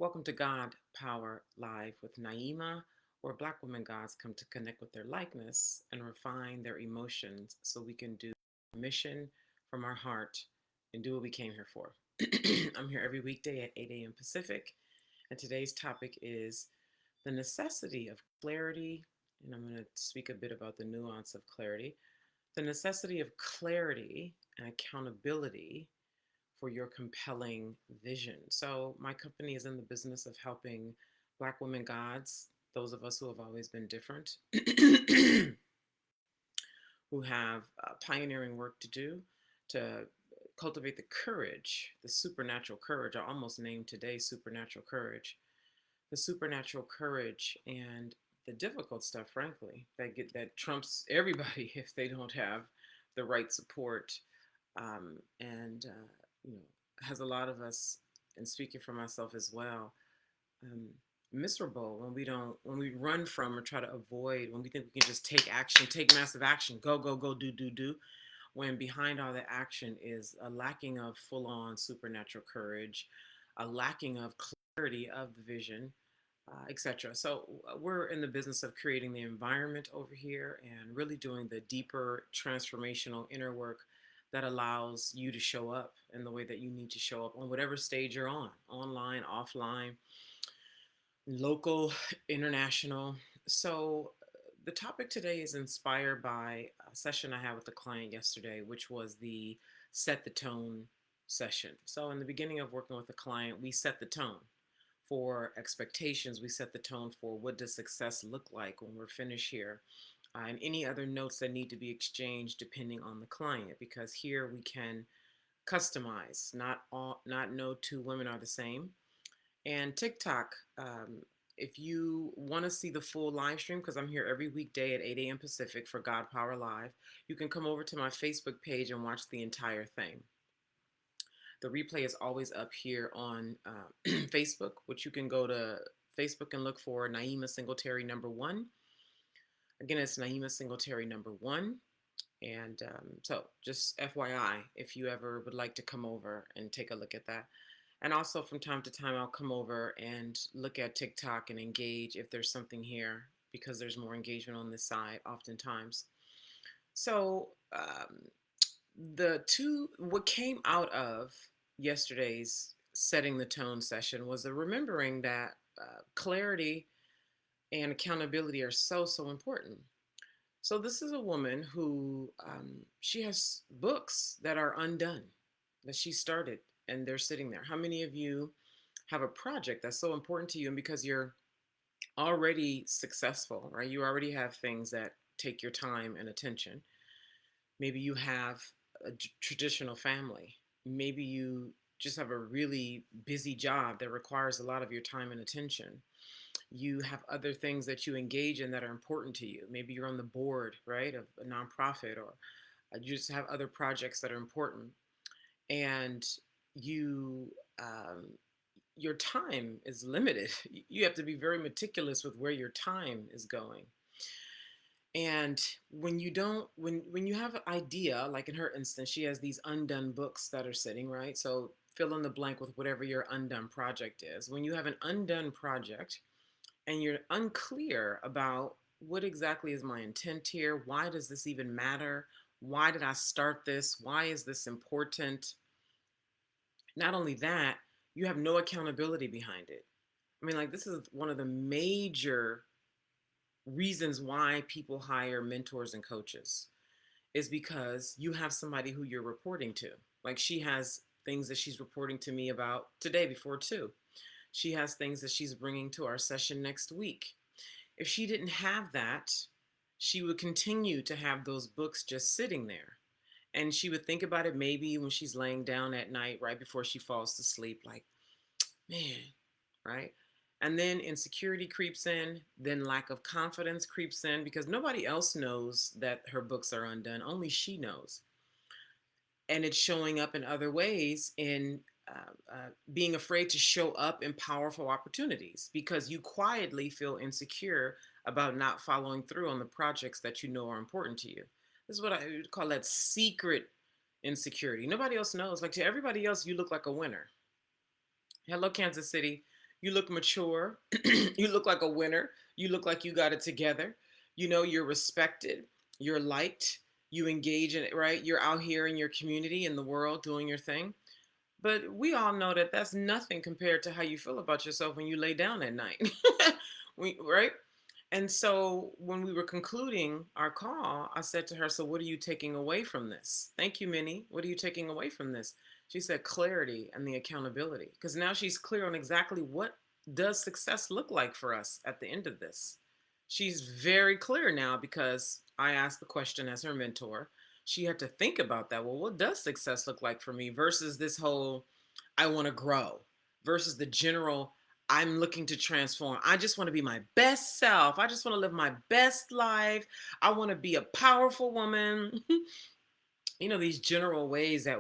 Welcome to God Power Live with Naima, where Black women gods come to connect with their likeness and refine their emotions so we can do mission from our heart and do what we came here for. I'm here every weekday at 8 a.m. Pacific, and today's topic is the necessity of clarity. And I'm going to speak a bit about the nuance of clarity. The necessity of clarity and accountability for your compelling vision. So, my company is in the business of helping Black women gods, those of us who have always been different, who have pioneering work to do to cultivate the courage, the supernatural courage. I almost named today supernatural courage, the supernatural courage and the difficult stuff, frankly, that trumps everybody if they don't have the right support, and you know, has a lot of us, and speaking for myself as well, um, miserable when we run from or try to avoid, when we think we can just take action, take massive action, go go go, do, when behind all the action is a lacking of full-on supernatural courage, a lacking of clarity of the vision, etc. So we're in the business of creating the environment over here and really doing the deeper transformational inner work that allows you to show up in the way that you need to show up on whatever stage you're on, online, offline, local, international. So the topic today is inspired by a session I had with a client yesterday, which was the set the tone session. So in the beginning of working with a client, we set the tone for expectations. We set the tone for what does success look like when we're finished here, and any other notes that need to be exchanged depending on the client. Because here we can customize. Not no two women are the same. And TikTok. If you want to see the full live stream, because I'm here every weekday at 8 a.m. Pacific for God Power Live, you can come over to my Facebook page and watch the entire thing. The replay is always up here on Facebook, which you can go to Facebook and look for Naima Singletary number one. Again, it's Naima Singletary number one. And so just FYI, if you ever would like to come over and take a look at that. And also from time to time, I'll come over and look at TikTok and engage if there's something here, because there's more engagement on this side oftentimes. So what came out of yesterday's setting the tone session was the remembering that clarity and accountability are so important. So this is a woman who she has books that are undone, that she started, and they're sitting there. How many of you have a project that's so important to you, and because you're already successful, right? You already have things that take your time and attention. Maybe you have a traditional family. Maybe you just have a really busy job that requires a lot of your time and attention. You have other things that you engage in that are important to you. Maybe you're on the board, right, of a nonprofit, or you just have other projects that are important. And you, your time is limited. You have to be very meticulous with where your time is going. And when you don't, when you have an idea, like in her instance, she has these undone books that are sitting, right? So fill in the blank with whatever your undone project is. When you have an undone project and you're unclear about what exactly is my intent here, why does this even matter? Why did I start this? Why is this important? Not only that, you have no accountability behind it. I mean, like, this is one of the major reasons why people hire mentors and coaches, is because you have somebody who you're reporting to. Like, she has things that she's reporting to me about today before two. She has things that she's bringing to our session next week. If she didn't have that, she would continue to have those books just sitting there. And she would think about it maybe when she's laying down at night, right before she falls to sleep, like, man, right? And then insecurity creeps in, then lack of confidence creeps in, because nobody else knows that her books are undone. Only she knows. And it's showing up in other ways, in being afraid to show up in powerful opportunities because you quietly feel insecure about not following through on the projects that you know are important to you. This is what I would call that secret insecurity. Nobody else knows. Like, to everybody else, you look like a winner. Hello, Kansas City. You look mature. You look like a winner. You look like you got it together. You're respected. You're liked. You engage in it, right? You're out here in your community, in the world, doing your thing. But we all know that that's nothing compared to how you feel about yourself when you lay down at night. Right? And so when we were concluding our call, I said to her, "So what are you taking away from this?" "Thank you, Minnie. What are you taking away from this?" She said, "Clarity and the accountability." Because now she's clear on exactly what does success look like for us at the end of this. She's very clear now because I asked the question as her mentor. She had to think about that. Well, what does success look like for me versus this whole I want to grow versus the general I'm looking to transform. I just want to be my best self. I just want to live my best life. I want to be a powerful woman. These general ways uh,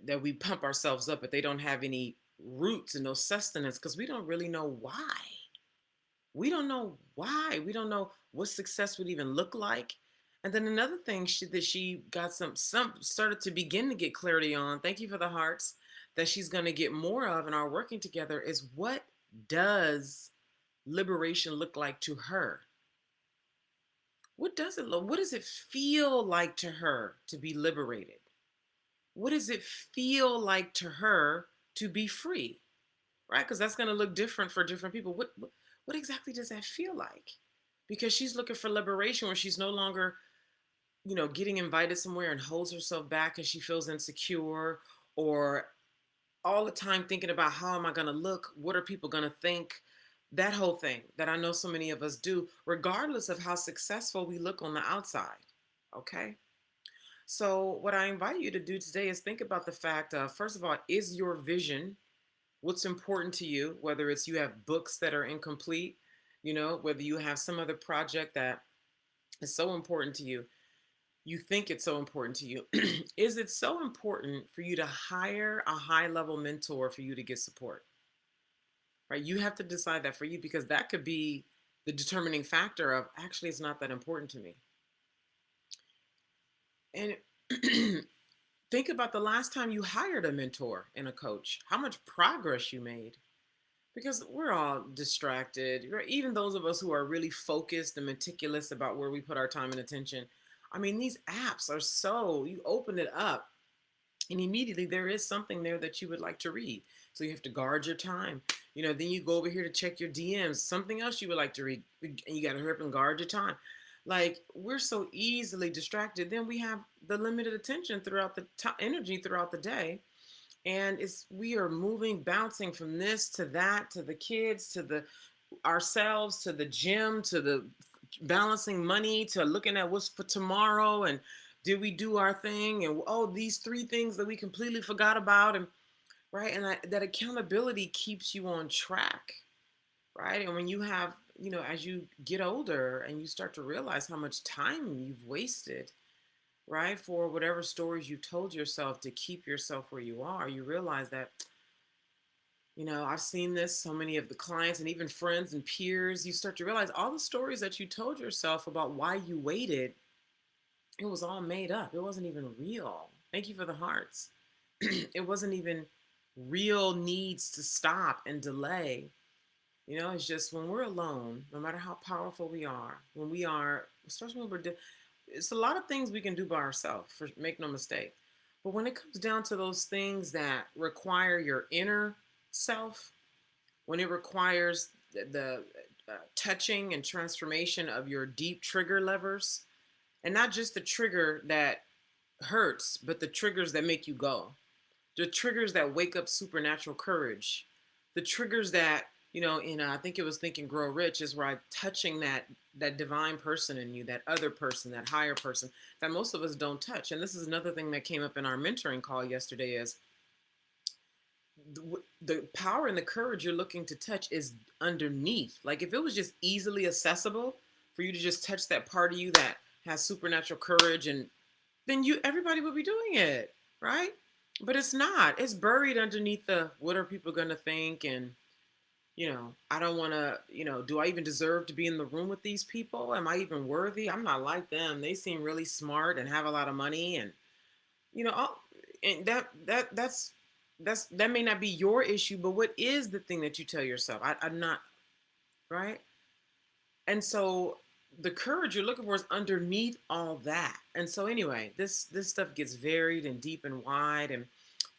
that we pump ourselves up, but they don't have any roots and no sustenance because we don't really know why. We don't know why. We don't know what success would even look like. And then another thing that she got some started to begin to get clarity on. Thank you for the hearts that she's going to get more of in our working together is what does liberation look like to her? What does it look? What does it feel like to her to be liberated? What does it feel like to her to be free? Right? Because that's going to look different for different people. What exactly does that feel like? Because she's looking for liberation where she's no longer, getting invited somewhere and holds herself back because she feels insecure or all the time thinking about how am I going to look? What are people going to think? That whole thing that I know so many of us do, regardless of how successful we look on the outside. Okay. So, what I invite you to do today is think about the fact of, first of all, is your vision what's important to you, whether it's you have books that are incomplete, whether you have some other project that is so important to you, you think it's so important to you. Is it so important for you to hire a high level mentor for you to get support? Right? You have to decide that for you because that could be the determining factor of actually it's not that important to me. And think about the last time you hired a mentor and a coach, how much progress you made. Because we're all distracted, right? Even those of us who are really focused and meticulous about where we put our time and attention. I mean, these apps are so, you open it up and immediately there is something there that you would like to read. So you have to guard your time. Then you go over here to check your DMs, something else you would like to read, and you got to hurry up and guard your time. Like we're so easily distracted. Then we have the limited attention throughout the energy throughout the day, and we are moving, bouncing from this to that, to the kids, to the ourselves, to the gym, to the balancing money, to looking at what's for tomorrow, and did we do our thing, and oh, these three things that we completely forgot about, and right, and that accountability keeps you on track, right? And when you have, as you get older and you start to realize how much time you've wasted, right, for whatever stories you've told yourself to keep yourself where you are, you realize that, I've seen this, so many of the clients and even friends and peers, you start to realize all the stories that you told yourself about why you waited, it was all made up. It wasn't even real. Thank you for the hearts. It wasn't even real needs to stop and delay. It's just when we're alone, no matter how powerful we are, when we are, especially when it's a lot of things we can do by ourselves, make no mistake. But when it comes down to those things that require your inner self, when it requires the touching and transformation of your deep trigger levers, and not just the trigger that hurts, but the triggers that make you go, the triggers that wake up supernatural courage, the triggers that in I think it was Think and Grow Rich is where I'm touching that divine person in you, that other person, that higher person that most of us don't touch. And this is another thing that came up in our mentoring call yesterday is the power and the courage you're looking to touch is underneath. Like if it was just easily accessible for you to just touch that part of you that has supernatural courage, and then everybody would be doing it, right? But it's not. It's buried underneath the what are people going to think, and I don't want to, do I even deserve to be in the room with these people? Am I even worthy? I'm not like them. They seem really smart and have a lot of money, and all, and that's that may not be your issue, but what is the thing that you tell yourself? I'm not, right? And so the courage you're looking for is underneath all that. And so anyway, this stuff gets varied and deep and wide, and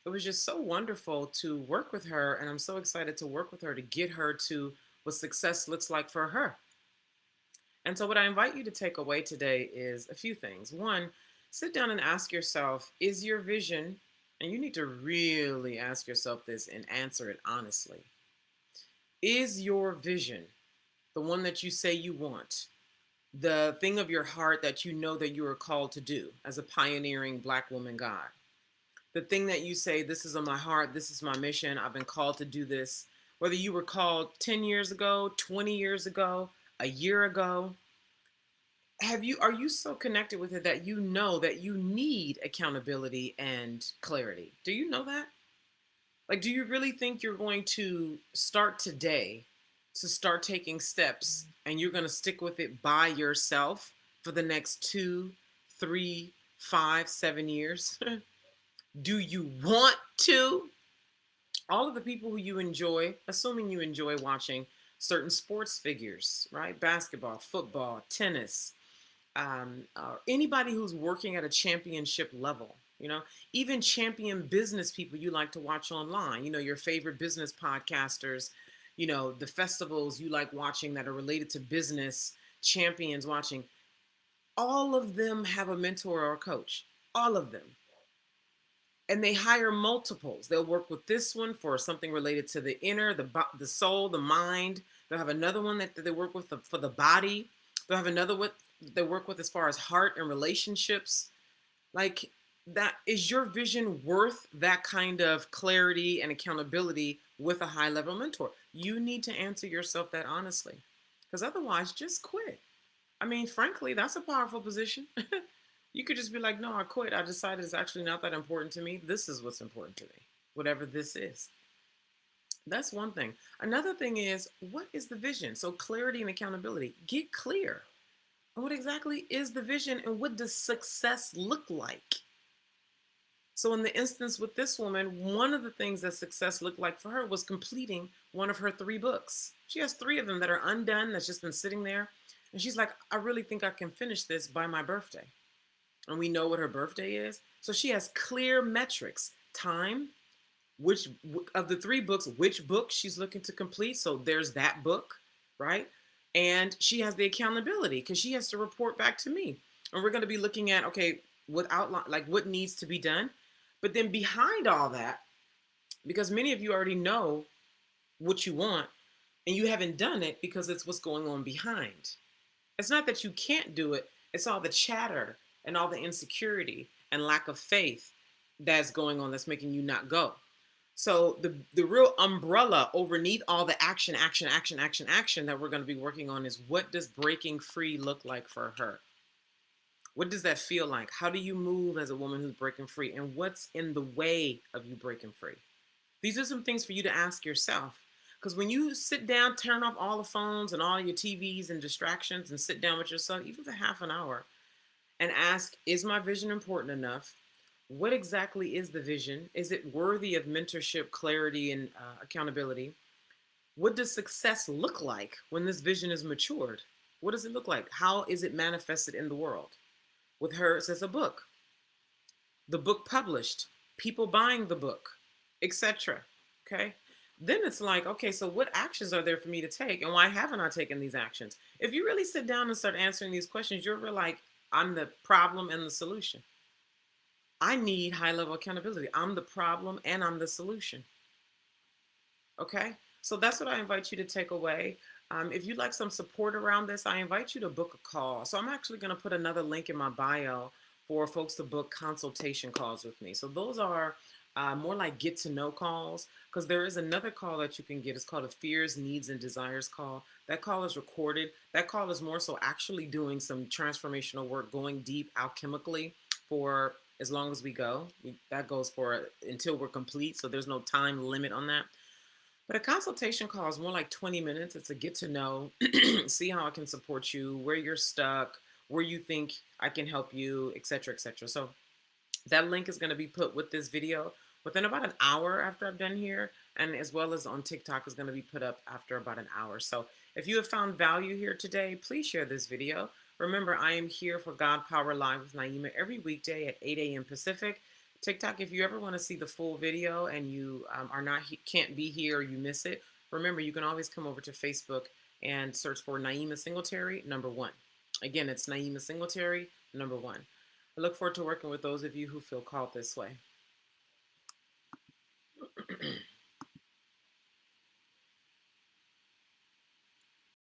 it was just so wonderful to work with her, and I'm so excited to work with her to get her to what success looks like for her. And so what I invite you to take away today is a few things. One, sit down and ask yourself, is your vision, and you need to really ask yourself this and answer it honestly. Is your vision the one that you say you want, the thing of your heart that you know that you are called to do as a pioneering Black woman God? The thing that you say, this is on my heart, this is my mission, I've been called to do this, whether you were called 10 years ago, 20 years ago, a year ago. Are you so connected with it that you know that you need accountability and clarity? Do you know that? Like, do you really think you're going to start today to start taking steps and you're going to stick with it by yourself for the next 2, 3, 5, 7 years? Do you want to? All of the people who you enjoy, assuming you enjoy watching certain sports figures, right? Basketball, football, tennis, anybody who's working at a championship level, even champion business people you like to watch online, your favorite business podcasters, the festivals you like watching that are related to business, champions watching, all of them have a mentor or a coach, all of them. And they hire multiples. They'll work with this one for something related to the inner, the soul, the mind. They'll have another one that they work with for the body. They'll have another one they work with as far as heart and relationships. Like, that is your vision worth that kind of clarity and accountability with a high level mentor? You need to answer yourself that honestly, because otherwise just quit. I mean, frankly, that's a powerful position. You could just be like, no, I quit. I decided it's actually not that important to me. This is what's important to me, whatever this is. That's one thing. Another thing is, what is the vision? So clarity and accountability. Get clear on what exactly is the vision and what does success look like? So in the instance with this woman, one of the things that success looked like for her was completing one of her 3 books. She has 3 of them that are undone, that's just been sitting there. And she's like, I really think I can finish this by my birthday. And we know what her birthday is. So she has clear metrics, time, which of the 3 books, which book she's looking to complete. So there's that book, right? And she has the accountability because she has to report back to me. And we're going to be looking at, okay, what outline, like what needs to be done. But then behind all that, because many of you already know what you want and you haven't done it because it's what's going on behind. It's not that you can't do it. It's all the chatter and all the insecurity and lack of faith that's going on that's making you not go. So the real umbrella underneath all the action that we're going to be working on is, what does breaking free look like for her? What does that feel like? How do you move as a woman who's breaking free? And what's in the way of you breaking free? These are some things for you to ask yourself. Because when you sit down, turn off all the phones and all your TVs and distractions and sit down with yourself, even for half an hour, and ask, is my vision important enough? What exactly is the vision? Is it worthy of mentorship, clarity, and accountability? What does success look like when this vision is matured? What does it look like? How is it manifested in the world? With her, it says a book, the book published, people buying the book, etc. Okay. Then it's like, okay, so what actions are there for me to take, and why haven't I taken these actions? If you really sit down and start answering these questions, you're like, I'm the problem and the solution. I need high level accountability. I'm the problem and I'm the solution. Okay. So that's what I invite you to take away. If you'd like some support around this, I invite you to book a call. So I'm actually going to put another link in my bio for folks to book consultation calls with me. So those are more like get to know calls, because there is another call that you can get. It's called a fears, needs, and desires call. That call is recorded. That call is more so actually doing some transformational work, going deep alchemically for as long as we go. That goes for until we're complete. So there's no time limit on that. But a consultation call is more like 20 minutes. It's a get to know, see how I can support you, where you're stuck, where you think I can help you, etc., etc. So that link is going to be put with this video. within about an hour after I'm done here, and as well as on TikTok is going to be put up after about an hour. So if you have found value here today, please share this video. Remember, I am here for God Power Live with Naima every weekday at 8 a.m. Pacific. TikTok, if you ever want to see the full video and you are not can't be here or you miss it, remember you can always come over to Facebook and search for Naima Singletary #1. Again, it's Naima Singletary #1. I look forward to working with those of you who feel called this way.